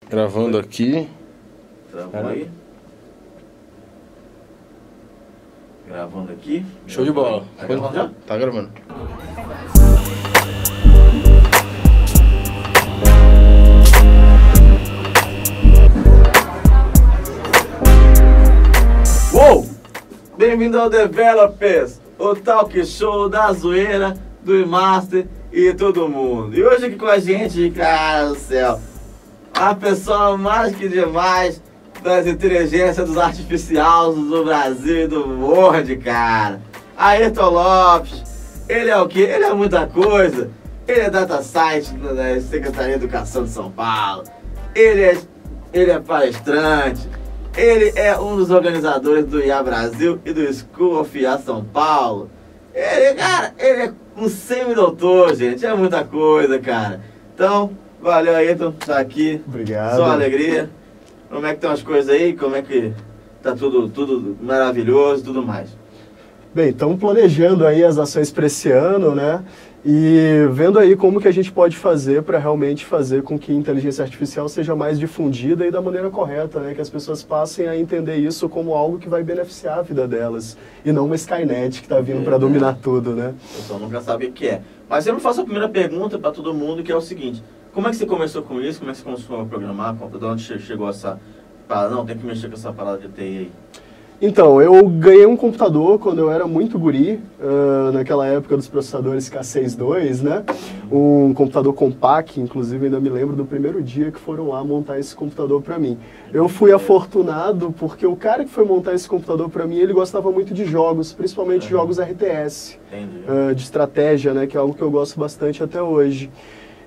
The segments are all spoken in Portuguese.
Gravando aqui. Travou aí. Gravando aqui. Show de bola. Tá gravando já? Tá gravando. Uou! Bem-vindo ao Developers, o talk show da zoeira, do Master e todo mundo. E hoje aqui com a gente, cara do céu, a pessoa mais que demais das inteligências dos artificiais do Brasil e do World, cara. Ayrton Lopes. Ele é o quê? Ele é muita coisa. Ele é Data Science da Secretaria de Educação de São Paulo. Ele é palestrante. Ele é um dos organizadores do IA Brasil e do School of IA São Paulo. Ele é um semi-doutor, gente. É muita coisa, cara. Então, valeu, Ayrton, por estar aqui. Obrigado. Só alegria. Como é que estão as coisas aí? Como é que tá tudo maravilhoso e tudo mais? Bem, estamos planejando aí as ações para esse ano, né? E vendo aí como que a gente pode fazer para realmente fazer com que a inteligência artificial seja mais difundida e da maneira correta, né? Que as pessoas passem a entender isso como algo que vai beneficiar a vida delas e não uma Skynet que está vindo para dominar tudo, né? O pessoal nunca sabe o que é. Mas eu me faço a primeira pergunta para todo mundo, que é o seguinte: como é que você começou com isso? Como é que você começou a programar? De onde chegou essa parada? Não, tem que mexer com essa parada de TI aí. Então, eu ganhei um computador quando eu era muito guri, naquela época dos processadores K62, né? Um computador compact, inclusive ainda me lembro do primeiro dia que foram lá montar esse computador para mim. Eu fui afortunado porque o cara que foi montar esse computador para mim, ele gostava muito de jogos, principalmente jogos RTS, de estratégia, né? Que é algo que eu gosto bastante até hoje.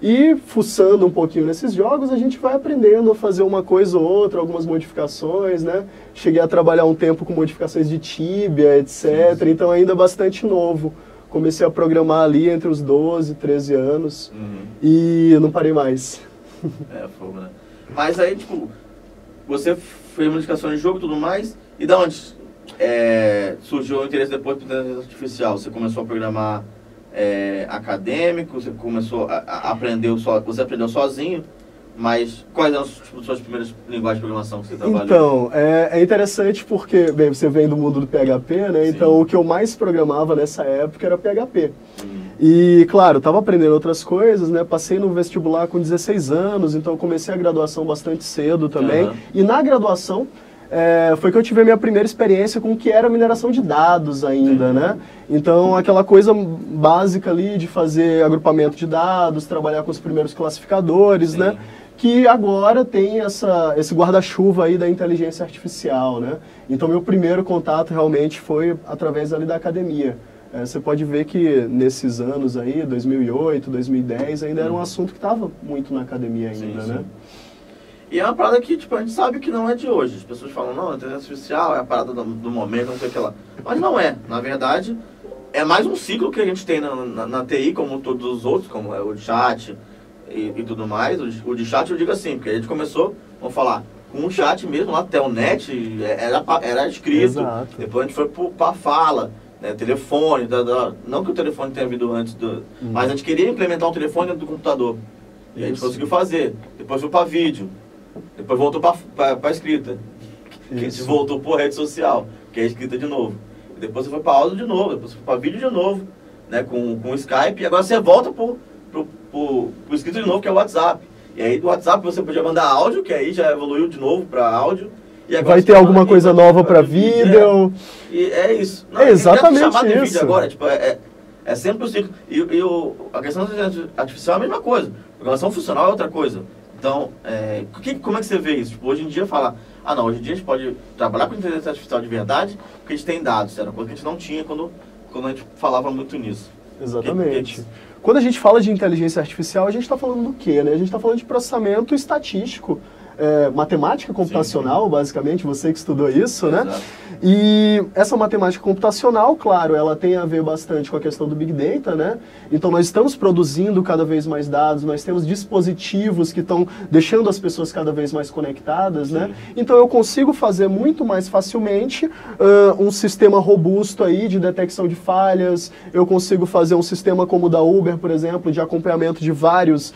E fuçando um pouquinho nesses jogos, a gente vai aprendendo a fazer uma coisa ou outra, algumas modificações, né? Cheguei a trabalhar um tempo com modificações de Tibia, etc. Sim. Então ainda bastante novo. Comecei a programar ali entre os 12 e 13 anos e não parei mais. É, fogo, né? Mas aí, tipo, você fez modificações de jogo e tudo mais, e da onde surgiu o interesse depois por inteligência artificial? Você começou a programar acadêmico, você começou a aprender você aprendeu sozinho, mas quais eram as suas primeiras linguagens de programação que você trabalhou? Então, é interessante porque, bem, você vem do mundo do PHP, né? Sim. Então o que eu mais programava nessa época era PHP. E, claro, estava aprendendo outras coisas, né? Passei no vestibular com 16 anos, então comecei a graduação bastante cedo também. E na graduação foi que eu tive a minha primeira experiência com o que era mineração de dados ainda, né? Então, aquela coisa básica ali de fazer agrupamento de dados, trabalhar com os primeiros classificadores, né? Que agora tem esse guarda-chuva aí da inteligência artificial, né? Então, meu primeiro contato realmente foi através ali da academia. Você pode ver que nesses anos aí, 2008, 2010, ainda era um assunto que estava muito na academia ainda, né? E é uma parada que, tipo, a gente sabe que não é de hoje. As pessoas falam, não, a inteligência artificial é a parada do momento, não sei o que lá. Mas não é. Na verdade, é mais um ciclo que a gente tem na TI, como todos os outros, como é o de chat e tudo mais. O de chat eu digo assim, porque a gente começou, vamos falar, com um chat mesmo, lá, Telnet, era escrito. Exato. Depois a gente foi para fala, né, telefone, não que o telefone tenha vindo antes, mas a gente queria implementar um telefone dentro do computador. E a gente conseguiu fazer. Depois foi para vídeo. Depois voltou para escrita. Que a gente voltou para rede social, que é escrita de novo. E depois você foi para áudio de novo, depois você foi para vídeo de novo, né, com o Skype, e agora você volta pro escrito de novo, que é o WhatsApp. E aí do WhatsApp você podia mandar áudio, que aí já evoluiu de novo para áudio. E agora vai ter alguma coisa nova para vídeo. E é isso. Não, é exatamente chamado isso. De vídeo agora, tipo, é sempre o ciclo. E a questão da inteligência artificial é a mesma coisa. Programação funcional é outra coisa. Então, como é que você vê isso? Tipo, hoje em dia fala, não, hoje em dia a gente pode trabalhar com inteligência artificial de verdade, porque a gente tem dados, era uma coisa que a gente não tinha quando a gente falava muito nisso. Exatamente. Quando a gente fala de inteligência artificial, a gente está falando do quê, né? A gente está falando de processamento estatístico, matemática computacional, basicamente, você que estudou isso, né? Exato. E essa matemática computacional, claro, ela tem a ver bastante com a questão do Big Data, né? Então nós estamos produzindo cada vez mais dados, nós temos dispositivos que estão deixando as pessoas cada vez mais conectadas, né? Então eu consigo fazer muito mais facilmente um sistema robusto aí de detecção de falhas, eu consigo fazer um sistema como o da Uber, por exemplo, de acompanhamento de vários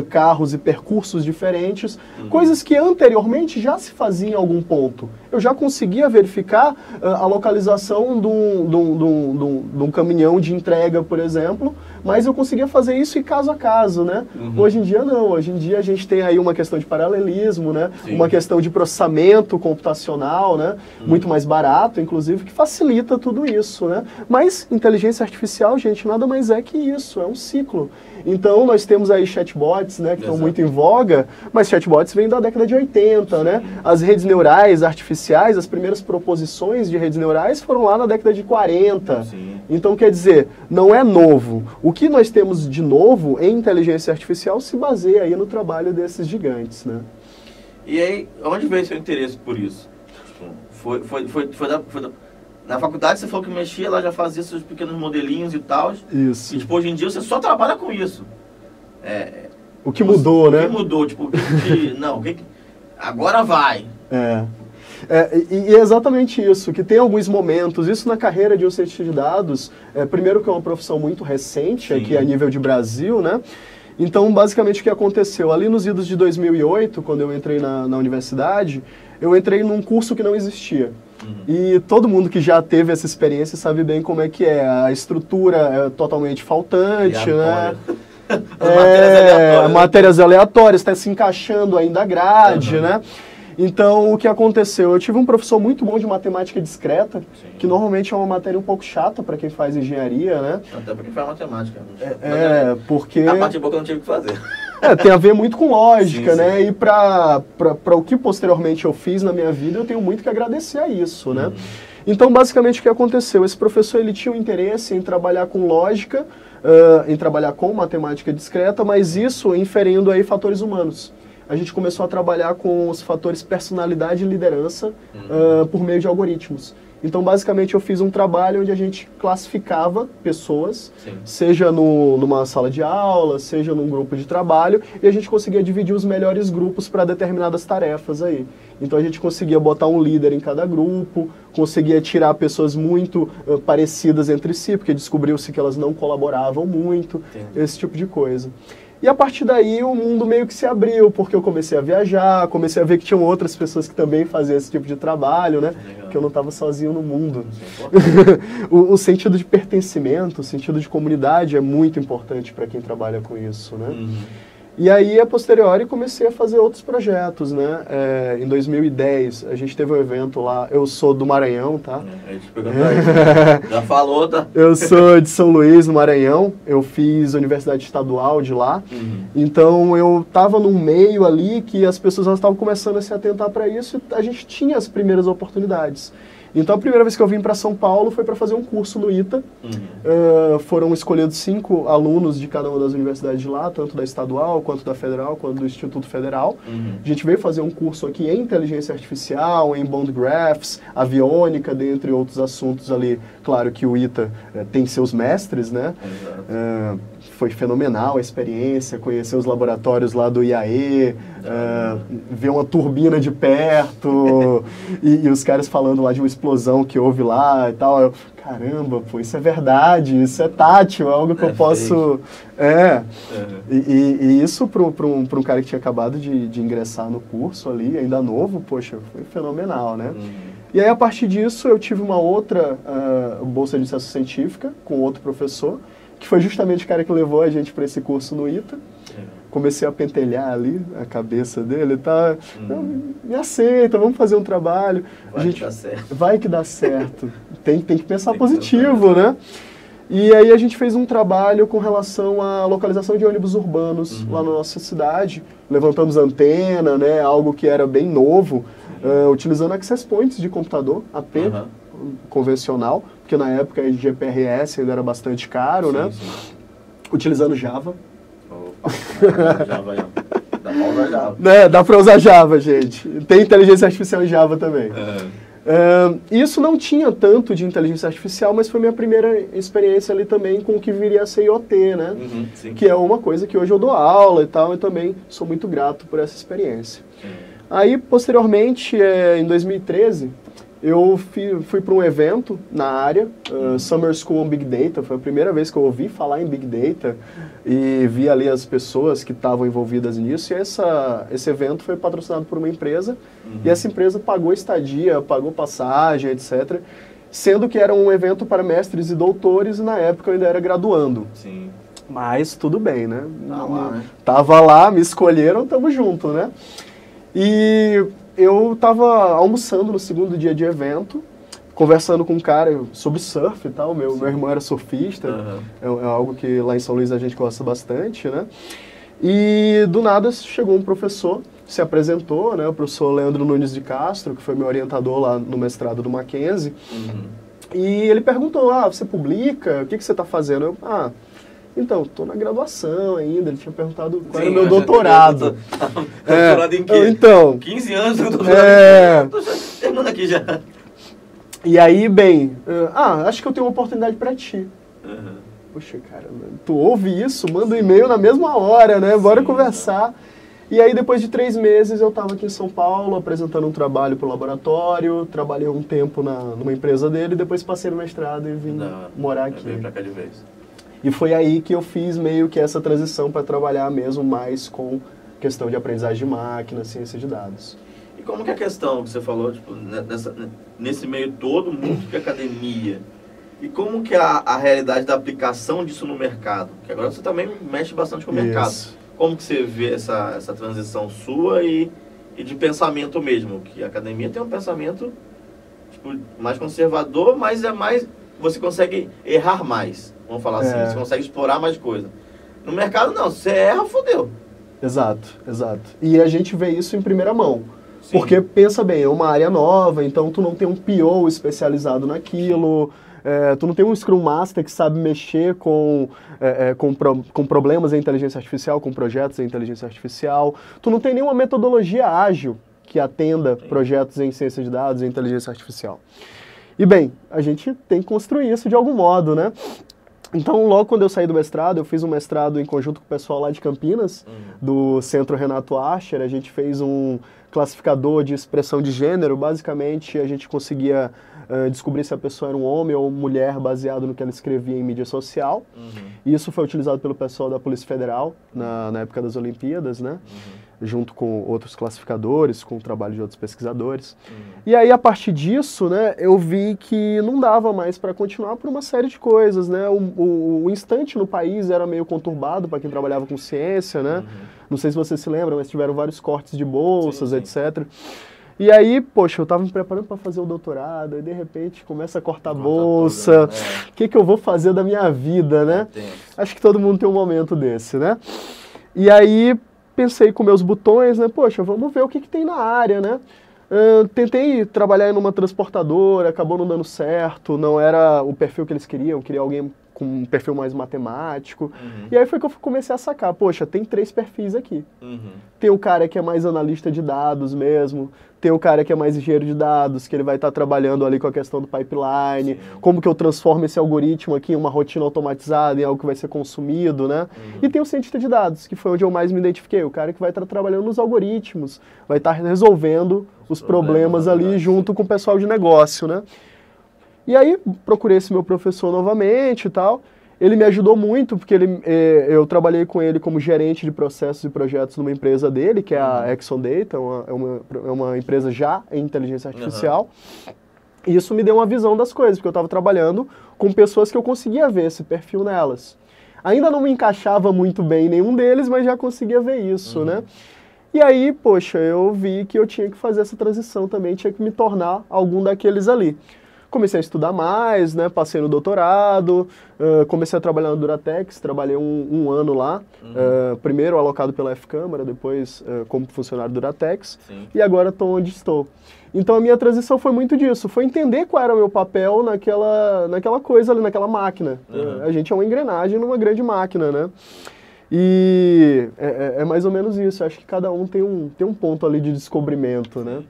carros e percursos diferentes, coisas coisas que anteriormente já se faziam em algum ponto. Eu já conseguia verificar a localização de um caminhão de entrega, por exemplo, mas eu conseguia fazer isso em caso a caso, né? Hoje em dia não, hoje em dia a gente tem aí uma questão de paralelismo, né? Uma questão de processamento computacional, né? Muito mais barato, inclusive, que facilita tudo isso, né? Mas inteligência artificial, gente, nada mais é que isso, é um ciclo. Então nós temos aí chatbots, né, que estão muito em voga, mas chatbots vêm da década de 80, né? As redes neurais artificiais, as primeiras proposições de redes neurais foram lá na década de 40. Então, quer dizer, não é novo. O que nós temos de novo em inteligência artificial se baseia aí no trabalho desses gigantes, né? E aí, onde veio seu interesse por isso? Na faculdade você falou que mexia, ela já fazia seus pequenos modelinhos e tal. Isso. E tipo, hoje em dia você só trabalha com isso. O que mudou, né? O que mudou, tipo, agora vai. E é exatamente isso, que tem alguns momentos, isso na carreira de um cientista de dados, primeiro que é uma profissão muito recente, aqui a nível de Brasil, né? Então, basicamente, o que aconteceu? Ali nos idos de 2008, quando eu entrei na universidade, eu entrei num curso que não existia. E todo mundo que já teve essa experiência sabe bem como é que é. A estrutura é totalmente faltante, né? Matérias aleatórias, está se encaixando ainda a grade, né? Então, o que aconteceu? Eu tive um professor muito bom de matemática discreta, que normalmente é uma matéria um pouco chata para quem faz engenharia, né? Até para quem faz matemática. Porque... A parte boa que eu não tive que fazer. Tem a ver muito com lógica, né? E para o que posteriormente eu fiz na minha vida, eu tenho muito que agradecer a isso, né? Então, basicamente, o que aconteceu? Esse professor, ele tinha um interesse em trabalhar com lógica, em trabalhar com matemática discreta, mas isso inferindo aí fatores humanos. A gente começou a trabalhar com os fatores personalidade e liderança por meio de algoritmos. Então, basicamente, eu fiz um trabalho onde a gente classificava pessoas, seja numa sala de aula, seja num grupo de trabalho, e a gente conseguia dividir os melhores grupos para determinadas tarefas aí. Então, a gente conseguia botar um líder em cada grupo, conseguia tirar pessoas muito parecidas entre si, porque descobriu-se que elas não colaboravam muito, esse tipo de coisa. E a partir daí o mundo meio que se abriu, porque eu comecei a viajar, comecei a ver que tinham outras pessoas que também faziam esse tipo de trabalho, né? Que eu não estava sozinho no mundo. O sentido de pertencimento, o sentido de comunidade é muito importante para quem trabalha com isso, né? E aí, a posteriori, comecei a fazer outros projetos, né? Em 2010, a gente teve um evento lá, eu sou do Maranhão, tá? Já falou, tá? Eu sou de São Luís, no Maranhão, eu fiz a Universidade Estadual de lá, então eu estava num meio ali que as pessoas estavam começando a se atentar para isso e a gente tinha as primeiras oportunidades. Então, a primeira vez que eu vim para São Paulo foi para fazer um curso no ITA. Foram escolhidos 5 alunos de cada uma das universidades de lá, tanto da Estadual, quanto da Federal, quanto do Instituto Federal. A gente veio fazer um curso aqui em Inteligência Artificial, em Bond Graphs, aviônica, dentre outros assuntos ali. Claro que o ITA tem seus mestres, né? Foi fenomenal a experiência, conhecer os laboratórios lá do IAE, ver uma turbina de perto e os caras falando lá de uma explosão que houve lá e tal. Eu, caramba, pô, isso é verdade, isso é tátil, é algo que eu posso... E isso para um cara que tinha acabado de ingressar no curso ali, ainda novo, poxa, foi fenomenal, né? E aí, a partir disso, eu tive uma outra bolsa de iniciação científica com outro professor, que foi justamente o cara que levou a gente para esse curso no ITA. Comecei a pentelhar ali a cabeça dele e tal. Me aceita, vamos fazer um trabalho. Que dá certo. Vai que dá certo. Tem que pensar positivo, né? E aí a gente fez um trabalho com relação à localização de ônibus urbanos lá na nossa cidade. Levantamos antena, né? Algo que era bem novo, utilizando access points de computador, AP, convencional, porque na época a GPRS ainda era bastante caro, né? Utilizando Java. Java, dá pra usar Java. Dá pra usar Java, gente. Tem inteligência artificial em Java também. Isso não tinha tanto de inteligência artificial, mas foi minha primeira experiência ali também com o que viria a ser IoT, né? Que é uma coisa que hoje eu dou aula e tal, e também sou muito grato por essa experiência. Aí, posteriormente, em 2013, Eu fui para um evento na área, Summer School on Big Data. Foi a primeira vez que eu ouvi falar em Big Data e vi ali as pessoas que estavam envolvidas nisso. E esse evento foi patrocinado por uma empresa e essa empresa pagou estadia, pagou passagem, etc. Sendo que era um evento para mestres e doutores e na época eu ainda era graduando. Sim. Mas tudo bem, né? Tá lá, né? Tava lá, me escolheram, tamo junto, né? E eu tava almoçando no segundo dia de evento, conversando com um cara sobre surf e tal. Meu irmão era surfista, é algo que lá em São Luís a gente gosta bastante, né? E do nada chegou um professor, se apresentou, né? O professor Leandro Nunes de Castro, que foi meu orientador lá no mestrado do Mackenzie. E ele perguntou, você publica? O que você está fazendo? Eu, então, estou na graduação ainda. Ele tinha perguntado qual era o meu doutorado. Doutorado em quê? Então, 15 anos de doutorado. Tô terminando aqui já. E aí, bem, acho que eu tenho uma oportunidade para ti. Poxa, cara, tu ouve isso, manda um e-mail na mesma hora, né? Bora conversar. E aí, depois de 3 meses, eu estava aqui em São Paulo, apresentando um trabalho para o laboratório, trabalhei um tempo numa empresa dele, depois passei no mestrado e vim morar aqui. Veio pra cá de vez. E foi aí que eu fiz meio que essa transição para trabalhar mesmo mais com questão de aprendizagem de máquina, ciência de dados. E como que é a questão que você falou, tipo, nesse meio todo, muito de academia, e como que é a realidade da aplicação disso no mercado? Porque agora você também mexe bastante com o mercado. Como que você vê essa transição sua e de pensamento mesmo? Que a academia tem um pensamento tipo, mais conservador, mas você consegue errar mais. Vamos falar assim, você consegue explorar mais coisa. No mercado não, se você erra, fodeu. Exato. E a gente vê isso em primeira mão. Sim. Porque, pensa bem, é uma área nova, então tu não tem um PO especializado naquilo, tu não tem um Scrum Master que sabe mexer com problemas em inteligência artificial, com projetos em inteligência artificial, tu não tem nenhuma metodologia ágil que atenda projetos em ciência de dados e inteligência artificial. E bem, a gente tem que construir isso de algum modo, né? Então, logo quando eu saí do mestrado, eu fiz um mestrado em conjunto com o pessoal lá de Campinas, do Centro Renato Archer. A gente fez um classificador de expressão de gênero. Basicamente, a gente conseguia descobrir se a pessoa era um homem ou mulher baseado no que ela escrevia em mídia social. E isso foi utilizado pelo pessoal da Polícia Federal na época das Olimpíadas, né? Junto com outros classificadores, com o trabalho de outros pesquisadores. E aí, a partir disso, né, eu vi que não dava mais para continuar por uma série de coisas, né? O instante no país era meio conturbado para quem trabalhava com ciência, né? Não sei se vocês se lembram, mas tiveram vários cortes de bolsas, etc. E aí, poxa, eu estava me preparando para fazer o doutorado, e de repente começa a cortar bolsa. O que eu vou fazer da minha vida, né? Acho que todo mundo tem um momento desse, né? E aí pensei com meus botões, né? Poxa, vamos ver o que tem na área, né? Tentei trabalhar numa transportadora, acabou não dando certo, não era o perfil que eles queria alguém com um perfil mais matemático. E aí foi que eu comecei a sacar, poxa, tem 3 perfis aqui. Tem o cara que é mais analista de dados mesmo, tem o cara que é mais engenheiro de dados, que ele vai estar trabalhando ali com a questão do pipeline, como que eu transformo esse algoritmo aqui em uma rotina automatizada, em algo que vai ser consumido, né? E tem o cientista de dados, que foi onde eu mais me identifiquei, o cara que vai estar trabalhando nos algoritmos, vai estar resolvendo os problemas ali junto com o pessoal de negócio, né? E aí procurei esse meu professor novamente e tal. Ele me ajudou muito, porque eu trabalhei com ele como gerente de processos e projetos numa empresa dele, que é a Exxon Data, é uma empresa já em inteligência artificial. E isso me deu uma visão das coisas, porque eu estava trabalhando com pessoas que eu conseguia ver esse perfil nelas. Ainda não me encaixava muito bem em nenhum deles, mas já conseguia ver isso, né? E aí, poxa, eu vi que eu tinha que fazer essa transição também, tinha que me tornar algum daqueles ali. Comecei a estudar mais, né? Passei no doutorado, comecei a trabalhar na Duratex, trabalhei um ano lá, primeiro alocado pela F-Câmara, depois como funcionário do Duratex, e agora estou onde estou. Então a minha transição foi muito disso, foi entender qual era o meu papel naquela coisa ali, naquela máquina. A gente é uma engrenagem numa grande máquina, né? E é mais ou menos isso, acho que cada um tem um ponto ali de descobrimento, né?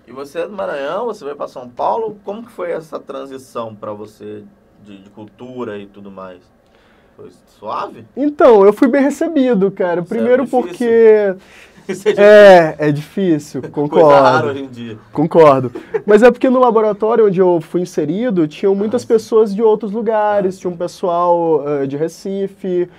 E você é do Maranhão, você vai para São Paulo, como que foi essa transição para você de cultura e tudo mais? Foi suave? Então, eu fui bem recebido, cara. Primeiro porque É difícil, concordo. Coisa rara hoje em dia. Concordo. Mas é porque no laboratório onde eu fui inserido, tinham muitas pessoas de outros lugares, tinha um pessoal de Recife,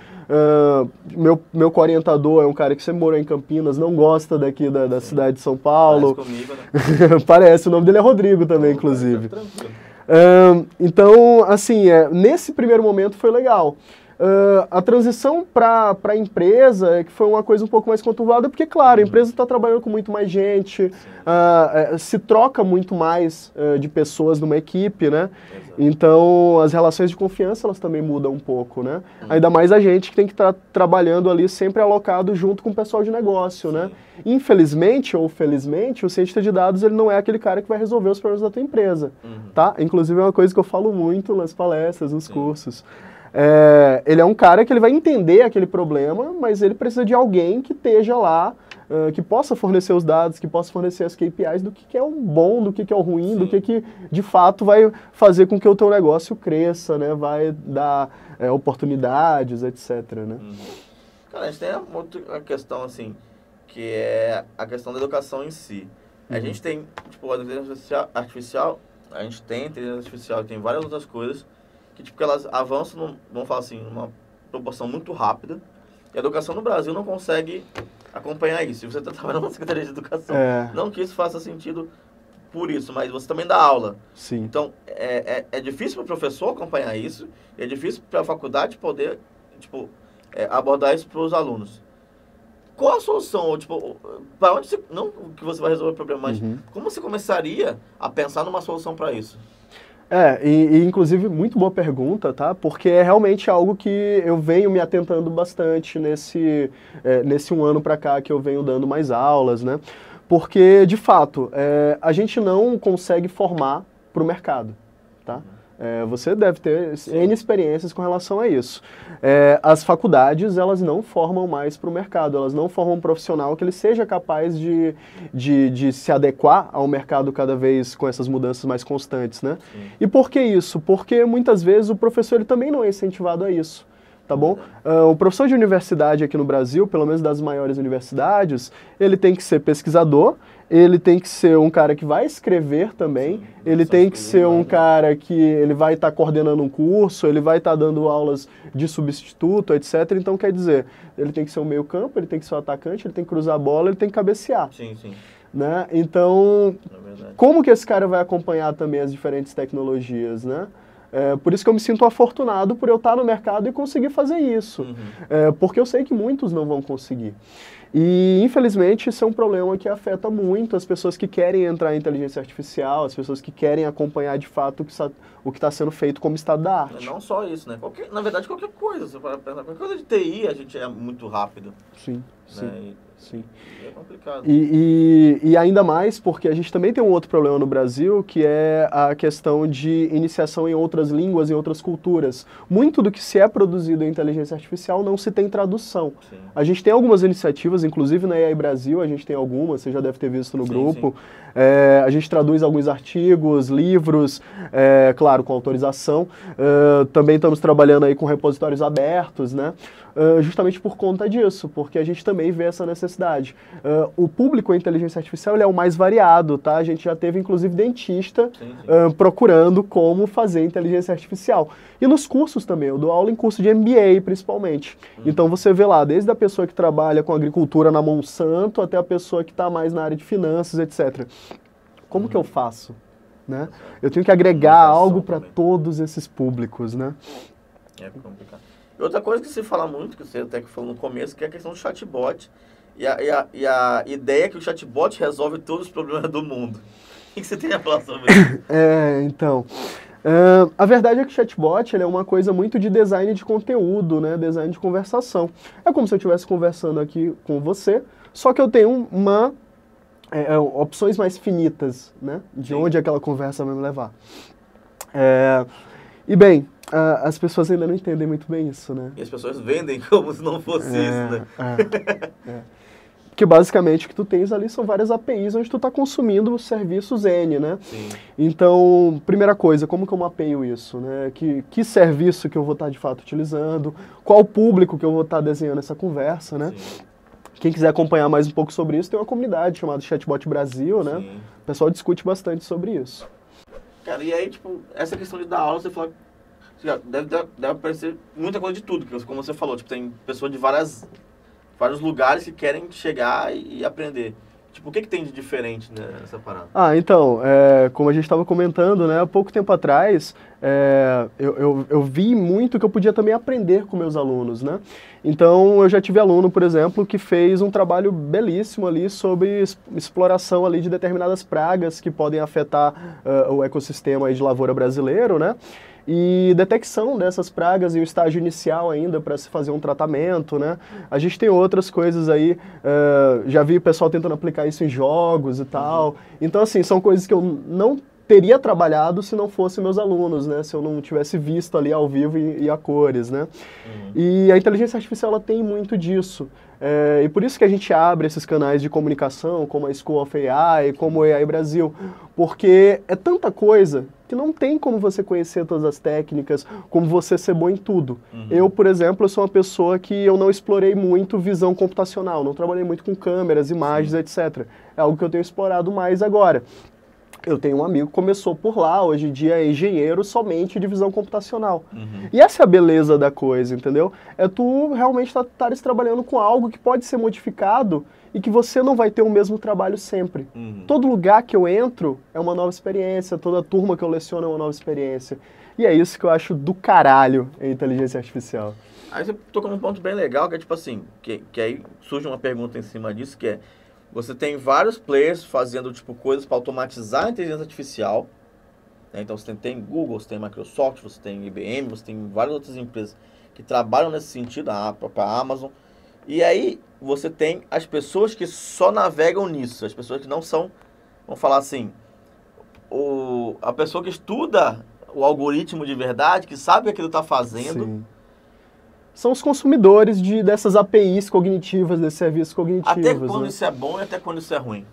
meu co-orientador é um cara que sempre morou em Campinas, não gosta daqui da cidade de São Paulo. Parece comigo, né? Parece, o nome dele é Rodrigo também, inclusive. Tranquilo. Então, assim, nesse primeiro momento foi legal. A transição para a empresa é que foi uma coisa um pouco mais conturbada, porque, claro, a empresa está trabalhando com muito mais gente, se troca muito mais de pessoas numa equipe, né? Exato. Então, as relações de confiança, elas também mudam um pouco, né? Ainda mais a gente que tem que estar trabalhando ali sempre alocado junto com o pessoal de negócio, né? Infelizmente ou felizmente, o cientista de dados, ele não é aquele cara que vai resolver os problemas da tua empresa, tá? Inclusive, é uma coisa que eu falo muito nas palestras, nos cursos. Ele é um cara que ele vai entender aquele problema, mas ele precisa de alguém que esteja lá, que possa fornecer os dados, que possa fornecer as KPIs do que é o bom, do que é o ruim, do que de fato vai fazer com que o teu negócio cresça, né? Vai dar oportunidades, etc. Né? Cara, a gente tem uma questão assim, que é a questão da educação em si. A gente tem, tipo, a inteligência artificial, a gente tem inteligência artificial, tem várias outras coisas que, tipo, que elas avançam, vamos falar assim, numa proporção muito rápida, e a educação no Brasil não consegue acompanhar isso. E você está trabalhando na Secretaria de Educação. Não que isso faça sentido por isso, mas você também dá aula. Sim. Então, é difícil para o professor acompanhar isso, e é difícil para a faculdade poder, tipo, abordar isso para os alunos. Qual a solução? Tipo, para onde você... Não que você vai resolver o problema, mas como você começaria a pensar numa solução para isso? Inclusive, muito boa pergunta, tá? Porque é realmente algo que eu venho me atentando bastante nesse 1 ano pra cá que eu venho dando mais aulas, né? Porque, de fato, a gente não consegue formar pro mercado, tá? Você deve ter N experiências com relação a isso. As faculdades, elas não formam mais para o mercado, elas não formam um profissional que ele seja capaz de se adequar ao mercado cada vez com essas mudanças mais constantes, né? E por que isso? Porque muitas vezes o professor ele também não é incentivado a isso. Tá bom? O professor de universidade aqui no Brasil, pelo menos das maiores universidades, ele tem que ser pesquisador, ele tem que ser um cara que vai escrever também, ele tem que ser um cara que ele vai estar coordenando um curso, ele vai estar dando aulas de substituto, etc. Então, quer dizer, ele tem que ser um meio campo, ele tem que ser um atacante, ele tem que cruzar a bola, ele tem que cabecear. Sim. Né? Então, como que esse cara vai acompanhar também as diferentes tecnologias, né? Por isso que eu me sinto afortunado por eu estar no mercado e conseguir fazer isso. Porque eu sei que muitos não vão conseguir. E, infelizmente, isso é um problema que afeta muito as pessoas que querem entrar em inteligência artificial, as pessoas que querem acompanhar, de fato, o que está sendo feito como estado da arte. Não só isso, né? Na verdade, qualquer coisa. Você pode pensar, qualquer coisa de TI, a gente é muito rápido. Sim. E é complicado. E ainda mais porque a gente também tem um outro problema no Brasil, que é a questão de iniciação em outras línguas, em outras culturas. Muito do que se é produzido em inteligência artificial não se tem tradução. A gente tem algumas iniciativas, inclusive na AI Brasil, a gente tem algumas, você já deve ter visto no grupo. A gente traduz alguns artigos, livros, claro, com autorização. Também estamos trabalhando aí com repositórios abertos, né? Justamente por conta disso, porque a gente também vê essa necessidade. O público em inteligência artificial ele é o mais variado, tá? A gente já teve, inclusive, dentista procurando como fazer inteligência artificial. E nos cursos também, eu dou aula em curso de MBA, principalmente. Então você vê lá, desde a pessoa que trabalha com agricultura na Monsanto, até a pessoa que está mais na área de finanças, etc. Como que eu faço? Né? Eu tenho que agregar algo para todos esses públicos, né? É complicado. E outra coisa que se fala muito, que você até falou no começo, que é a questão do chatbot. E a ideia que o chatbot resolve todos os problemas do mundo. O que você tem a falar sobre isso? Então... a verdade é que o chatbot ele é uma coisa muito de design de conteúdo, né? Design de conversação. É como se eu estivesse conversando aqui com você, só que eu tenho opções mais finitas, né? De onde aquela conversa vai me levar. E bem, as pessoas ainda não entendem muito bem isso, né? E as pessoas vendem como se não fosse isso, né? Porque basicamente o que tu tens ali são várias APIs onde tu está consumindo os serviços N, né? Sim. Então, primeira coisa, como que eu mapeio isso, né? Que serviço que eu vou estar de fato utilizando, qual público que eu vou estar desenhando essa conversa, né? Sim. Quem quiser acompanhar mais um pouco sobre isso, tem uma comunidade chamada Chatbot Brasil, né? Sim. O pessoal discute bastante sobre isso. Cara, e aí, tipo, essa questão de dar aula, você falou, deve aparecer muita coisa de tudo, como você falou, tipo, tem pessoas de vários lugares que querem chegar e aprender. Tipo, o que tem de diferente nessa parada? Então, como a gente estava comentando, né, há pouco tempo atrás, eu vi muito que eu podia também aprender com meus alunos, né? Então, eu já tive aluno, por exemplo, que fez um trabalho belíssimo ali sobre exploração ali de determinadas pragas que podem afetar o ecossistema aí de lavoura brasileiro, né? E detecção dessas pragas em um estágio inicial ainda para se fazer um tratamento, né? A gente tem outras coisas aí, já vi o pessoal tentando aplicar isso em jogos e tal. Então, assim, são coisas que eu não teria trabalhado se não fossem meus alunos, né? Se eu não tivesse visto ali ao vivo e a cores, né? E a inteligência artificial, ela tem muito disso. E por isso que a gente abre esses canais de comunicação, como a School of AI, como o AI Brasil, porque é tanta coisa que não tem como você conhecer todas as técnicas, como você ser bom em tudo. Eu, por exemplo, eu sou uma pessoa que eu não explorei muito visão computacional, não trabalhei muito com câmeras, imagens, etc. É algo que eu tenho explorado mais agora. Eu tenho um amigo que começou por lá, hoje em dia é engenheiro somente de visão computacional. E essa é a beleza da coisa, entendeu? É tu realmente estares trabalhando com algo que pode ser modificado e que você não vai ter o mesmo trabalho sempre. Todo lugar que eu entro é uma nova experiência, toda turma que eu leciono é uma nova experiência. E é isso que eu acho do caralho em inteligência artificial. Aí você tocou num ponto bem legal, que é tipo assim, que aí surge uma pergunta em cima disso, que é, você tem vários players fazendo tipo coisas para automatizar a inteligência artificial, né? Então você tem Google, você tem Microsoft, você tem IBM, você tem várias outras empresas que trabalham nesse sentido, a própria Amazon. E aí você tem as pessoas que só navegam nisso, as pessoas que não são, vamos falar assim, a pessoa que estuda o algoritmo de verdade, que sabe o que aquilo está fazendo. Sim. São os consumidores dessas APIs cognitivas, desses serviços cognitivos. Até quando né? isso é bom e até quando isso é ruim?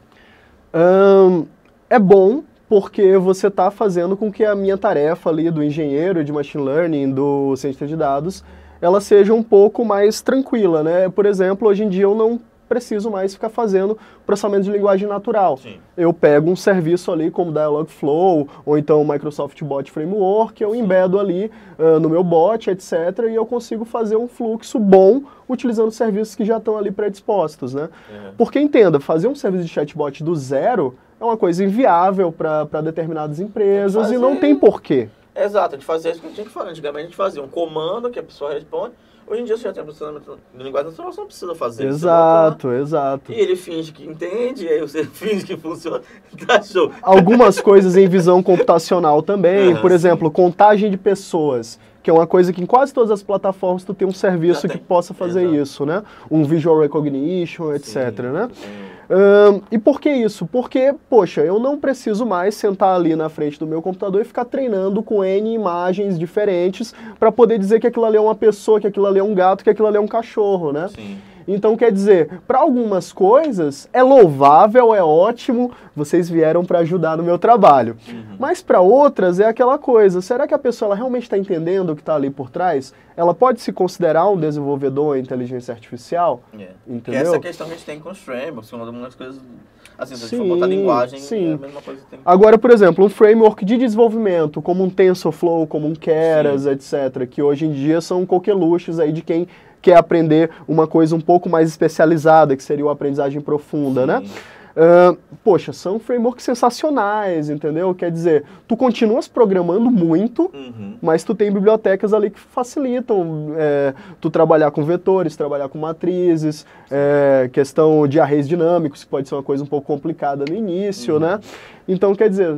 É bom porque você está fazendo com que a minha tarefa ali do engenheiro de machine learning, do cientista de dados, ela seja um pouco mais tranquila, né? Por exemplo, hoje em dia eu não preciso mais ficar fazendo processamento de linguagem natural. Sim. Eu pego um serviço ali como Dialogflow ou então o Microsoft Bot Framework, eu embedo ali no meu bot, etc. E eu consigo fazer um fluxo bom utilizando serviços que já estão ali predispostos, né? Porque entenda, fazer um serviço de chatbot do zero é uma coisa inviável para determinadas empresas e não tem porquê. Exato, a gente fazia isso que a gente tinha que fazer. Antigamente a gente fazia um comando que a pessoa responde. Hoje em dia você já tem processamento de linguagem natural, você não precisa fazer isso. Exato, exato. E ele finge que entende, aí você finge que funciona, tá show. Algumas coisas em visão computacional também, por exemplo, contagem de pessoas, que é uma coisa que em quase todas as plataformas tu tem um serviço que possa fazer isso, né? Um visual recognition, etc, né? E por que isso? Porque, poxa, eu não preciso mais sentar ali na frente do meu computador e ficar treinando com N imagens diferentes para poder dizer que aquilo ali é uma pessoa, que aquilo ali é um gato, que aquilo ali é um cachorro, né? Sim. Então, quer dizer, para algumas coisas é louvável, é ótimo, vocês vieram para ajudar no meu trabalho. Mas para outras é aquela coisa, será que a pessoa ela realmente está entendendo o que está ali por trás? Ela pode se considerar um desenvolvedor em inteligência artificial? Entendeu? Que essa questão que a gente tem com os frameworks, uma das coisas... Assim, se a gente for botar linguagem, é a mesma coisa que tem. Agora, por exemplo, um framework de desenvolvimento, como um TensorFlow, como um Keras, etc., que hoje em dia são coqueluches aí de quem quer aprender uma coisa um pouco mais especializada, que seria uma aprendizagem profunda, né? Poxa, são frameworks sensacionais, entendeu? Quer dizer, tu continuas programando muito, mas tu tem bibliotecas ali que facilitam tu trabalhar com vetores, trabalhar com matrizes, questão de arrays dinâmicos, que pode ser uma coisa um pouco complicada no início, né? Então, quer dizer,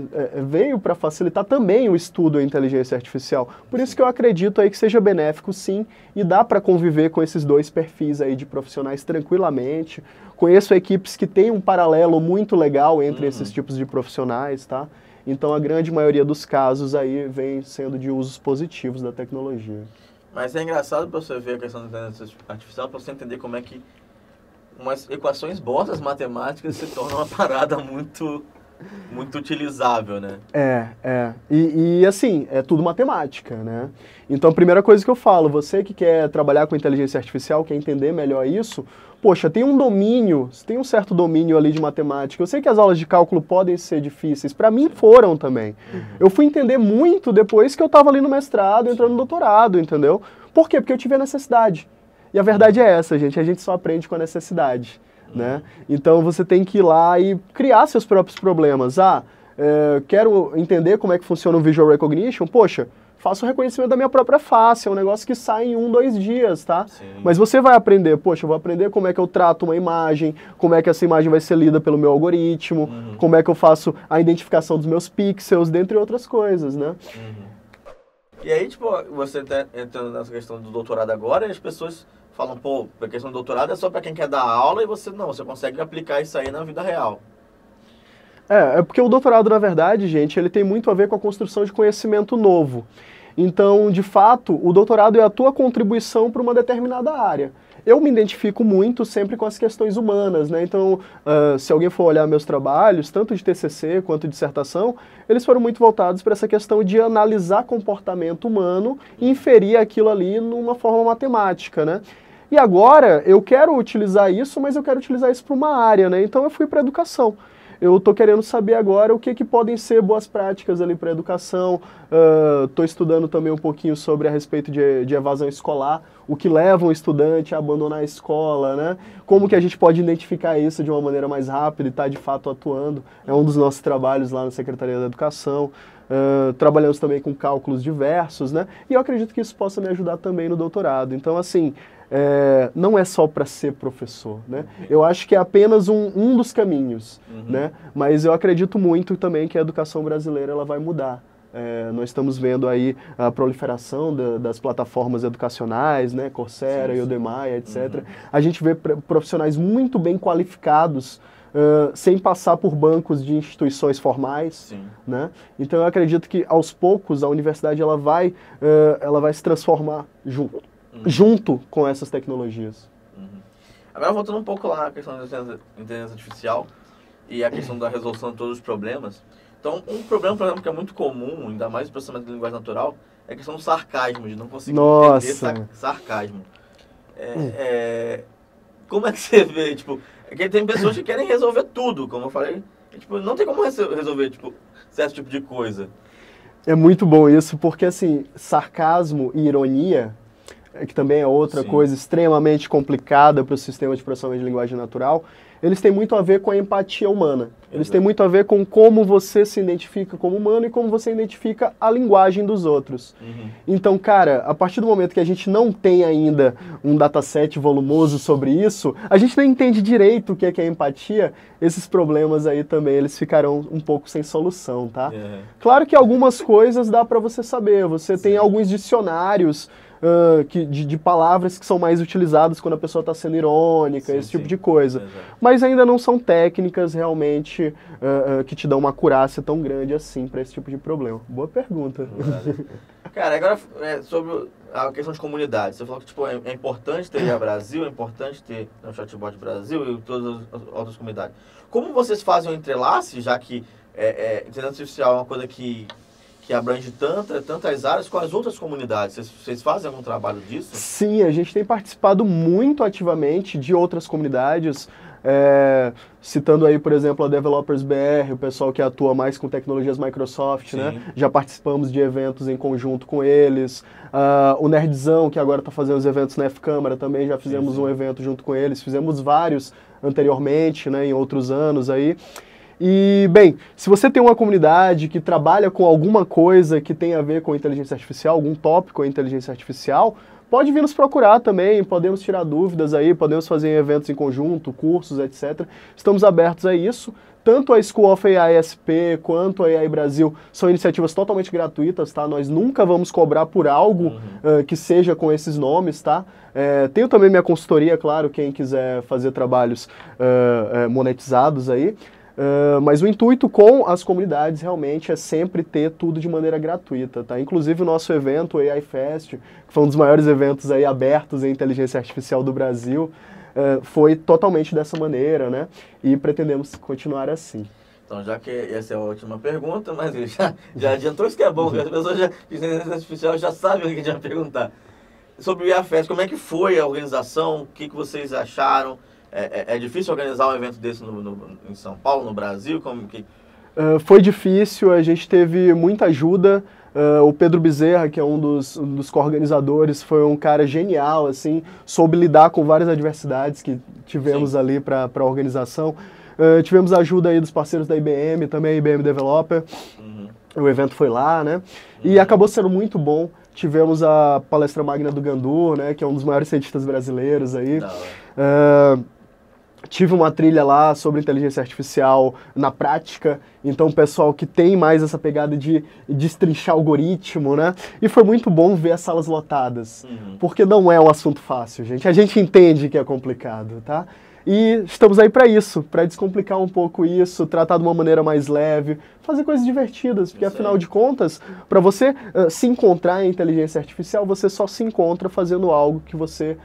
veio para facilitar também o estudo da inteligência artificial. Por isso que eu acredito aí que seja benéfico, sim, e dá para conviver com esses dois perfis aí de profissionais tranquilamente. Conheço equipes que têm um paralelo muito legal entre esses tipos de profissionais, tá? Então, a grande maioria dos casos aí vem sendo de usos positivos da tecnologia. Mas é engraçado para você ver a questão da inteligência artificial, para você entender como é que umas equações bostas matemáticas se tornam uma parada muito muito utilizável, né? E assim, é tudo matemática, né? Então, a primeira coisa que eu falo, você que quer trabalhar com inteligência artificial, quer entender melhor isso, poxa, tem um certo domínio ali de matemática. Eu sei que as aulas de cálculo podem ser difíceis, para mim foram também. Eu fui entender muito depois que eu estava ali no mestrado, entrando no doutorado, entendeu? Por quê? Porque eu tive a necessidade. E a verdade é essa, gente, a gente só aprende com a necessidade, né? Então você tem que ir lá e criar seus próprios problemas. Quero entender como é que funciona o Visual Recognition, poxa, faço o reconhecimento da minha própria face, é um negócio que sai em 1, 2 dias, tá? Sim. Mas você vai aprender, poxa, eu vou aprender como é que eu trato uma imagem, como é que essa imagem vai ser lida pelo meu algoritmo, como é que eu faço a identificação dos meus pixels, dentre outras coisas, né? E aí, tipo, você tá entrando nessa questão do doutorado agora, e as pessoas falam, pô, a questão do doutorado é só para quem quer dar aula, e você consegue aplicar isso aí na vida real. É porque o doutorado, na verdade, gente, ele tem muito a ver com a construção de conhecimento novo. Então, de fato, o doutorado é a tua contribuição para uma determinada área. Eu me identifico muito sempre com as questões humanas, né? Então, se alguém for olhar meus trabalhos, tanto de TCC quanto de dissertação, eles foram muito voltados para essa questão de analisar comportamento humano e inferir aquilo ali numa forma matemática, né? E agora, eu quero utilizar isso, mas eu quero utilizar isso para uma área, né? Então, eu fui para a educação. Eu estou querendo saber agora o que podem ser boas práticas ali para a educação. Estou estudando também um pouquinho sobre a respeito de evasão escolar, o que leva um estudante a abandonar a escola, né? Como que a gente pode identificar isso de uma maneira mais rápida e estar de fato atuando. É um dos nossos trabalhos lá na Secretaria da Educação. Trabalhamos também com cálculos diversos, né? E eu acredito que isso possa me ajudar também no doutorado. Então, assim, não é só para ser professor, né? Eu acho que é apenas um dos caminhos, né? Mas eu acredito muito também que a educação brasileira ela vai mudar. Nós estamos vendo aí a proliferação das plataformas educacionais, né? Coursera, Udemy, etc. A gente vê profissionais muito bem qualificados, sem passar por bancos de instituições formais, né? Então eu acredito que aos poucos a universidade ela vai se transformar junto com essas tecnologias. Agora voltando um pouco lá na questão da inteligência artificial e a questão da resolução de todos os problemas. Então, um problema, por exemplo, que é muito comum, ainda mais no processamento de linguagem natural, é a questão do sarcasmo, de não conseguir entender sarcasmo. Como é que você vê, tipo, que tem pessoas que querem resolver tudo, como eu falei, e, tipo, não tem como resolver, tipo, certo tipo de coisa. É muito bom isso, porque, assim, sarcasmo e ironia, que também é outra coisa extremamente complicada para o sistema de processamento de linguagem natural, eles têm muito a ver com a empatia humana. Eles têm muito a ver com como você se identifica como humano e como você identifica a linguagem dos outros. Então, cara, a partir do momento que a gente não tem ainda um dataset volumoso sobre isso, a gente não entende direito o que é empatia, esses problemas aí também, eles ficarão um pouco sem solução, tá? Claro que algumas coisas dá para você saber. Você tem alguns dicionários de palavras que são mais utilizadas quando a pessoa está sendo irônica, esse tipo de coisa. Mas ainda não são técnicas realmente que te dão uma acurácia tão grande assim para esse tipo de problema. Boa pergunta. Cara, agora sobre a questão de comunidade. Você falou que tipo, é importante ter a Brasil, é importante ter o Chatbot Brasil e todas as outras comunidades. Como vocês fazem o entrelace, já que inteligência artificial é uma coisa que abrange tantas áreas, com as outras comunidades? Vocês fazem algum trabalho disso? Sim, a gente tem participado muito ativamente de outras comunidades, citando aí, por exemplo, a Developers BR, o pessoal que atua mais com tecnologias Microsoft, né? Já participamos de eventos em conjunto com eles. O Nerdzão, que agora está fazendo os eventos na F-Câmara, também já fizemos um evento junto com eles. Fizemos vários anteriormente, né, em outros anos aí. E, bem, se você tem uma comunidade que trabalha com alguma coisa que tem a ver com inteligência artificial, algum tópico em inteligência artificial, pode vir nos procurar também, podemos tirar dúvidas aí, podemos fazer eventos em conjunto, cursos, etc. Estamos abertos a isso. Tanto a School of AI SP quanto a AI Brasil são iniciativas totalmente gratuitas, tá? Nós nunca vamos cobrar por algo que seja com esses nomes, tá? Tenho também minha consultoria, claro, quem quiser fazer trabalhos monetizados aí. Mas o intuito com as comunidades realmente é sempre ter tudo de maneira gratuita, tá? Inclusive o nosso evento, o AI Fest, que foi um dos maiores eventos aí abertos em inteligência artificial do Brasil, foi totalmente dessa maneira, né? E pretendemos continuar assim. Então, já que essa é a última pergunta, mas ele já adiantou, isso que é bom, que as pessoas de inteligência artificial já sabem o que a gente vai perguntar. Sobre o IAFES, como é que foi a organização? O que vocês acharam? É difícil organizar um evento desse em São Paulo, no Brasil? Foi difícil, a gente teve muita ajuda. O Pedro Bezerra, que é um dos co-organizadores, foi um cara genial, assim, soube lidar com várias adversidades que tivemos ali para a organização. Tivemos a ajuda aí dos parceiros da IBM, também a IBM Developer. O evento foi lá, né? E acabou sendo muito bom. Tivemos a palestra magna do Gandur, né? Que é um dos maiores cientistas brasileiros aí. Tive uma trilha lá sobre inteligência artificial na prática, então o pessoal que tem mais essa pegada de destrinchar algoritmo, né? E foi muito bom ver as salas lotadas, porque não é um assunto fácil, gente. A gente entende que é complicado, tá? E estamos aí para isso, para descomplicar um pouco isso, tratar de uma maneira mais leve, fazer coisas divertidas, porque afinal de contas, para você se encontrar em inteligência artificial, você só se encontra fazendo algo que você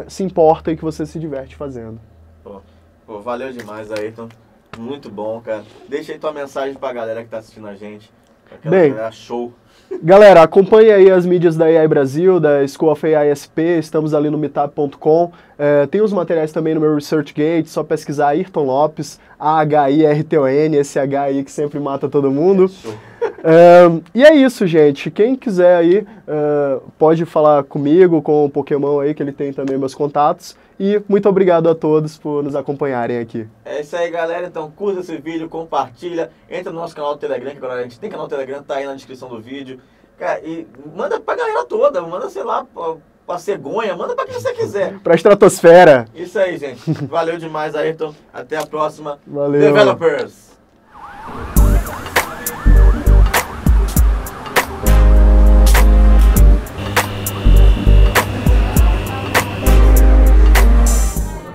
se importa e que você se diverte fazendo. Pô, valeu demais, Ayrton. Muito bom, cara. Deixa aí tua mensagem pra galera que tá assistindo a gente. Bem, show. Galera, acompanhe aí as mídias da AI Brasil, da School of AI SP, estamos ali no meetup.com. Tem os materiais também no meu ResearchGate, só pesquisar Ayrton Lopes, A-H-I-R-T-O-N, esse H aí que sempre mata todo mundo. E é isso, gente. Quem quiser aí, pode falar comigo, com o Pokémon aí, que ele tem também meus contatos. E muito obrigado a todos por nos acompanharem aqui. É isso aí, galera. Então curta esse vídeo, compartilha, entra no nosso canal do Telegram, que agora a gente tem canal do Telegram, tá aí na descrição do vídeo. Cara, e manda pra galera toda, manda, sei lá, pra cegonha, manda pra quem você quiser. Pra estratosfera. Isso aí, gente. Valeu demais, Ayrton. Até a próxima. Valeu. Developers!